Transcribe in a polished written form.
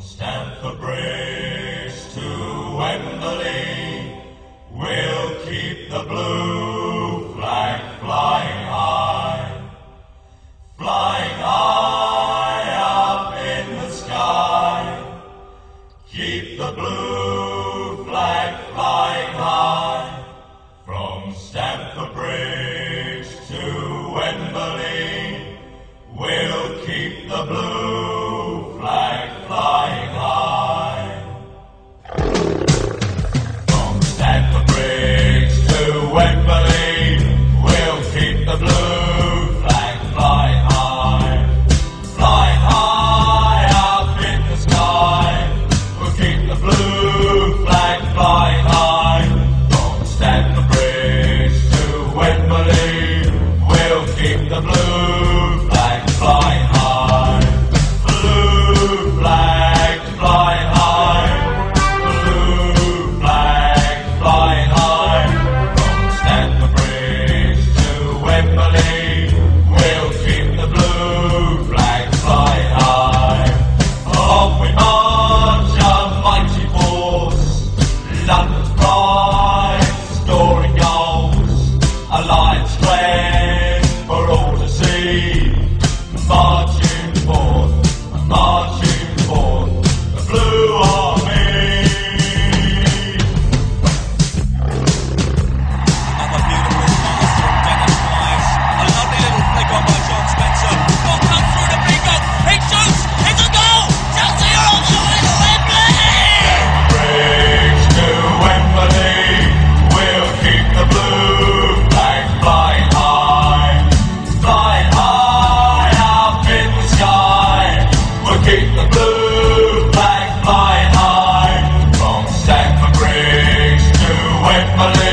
Stamford Bridge to Wembley, we'll keep the blue flag flying high, up in the sky. Keep the blue flag flying high, from Stamford Bridge to Wembley, we'll keep the blue flag flying high. From Stamford Bridge to Wembley, we'll keep the blue flag flying high, up in the sky. We'll keep the blue flag flying high. From Stamford Bridge to Wembley, we'll keep the blue flag flying high. Blue flag flying high. Blue flag flying high. From Stamford Bridge to Wembley, we'll keep the blue flag flying high. On we march, our mighty force, London's pride, storing goals, a lion's strength for all to see. Marching forth, the Blue Army. Another beautiful pass from Dennis Wise. A lovely little flick on by John Spencer. Ball comes through the big goal. He shoots. It's a goal. Chelsea are on the way to Wembley. Bridge to Wembley, we'll keep the blue flag flying high, up in the sky. We'll keep the blue flag flying high, from Stamford Bridge to Wembley.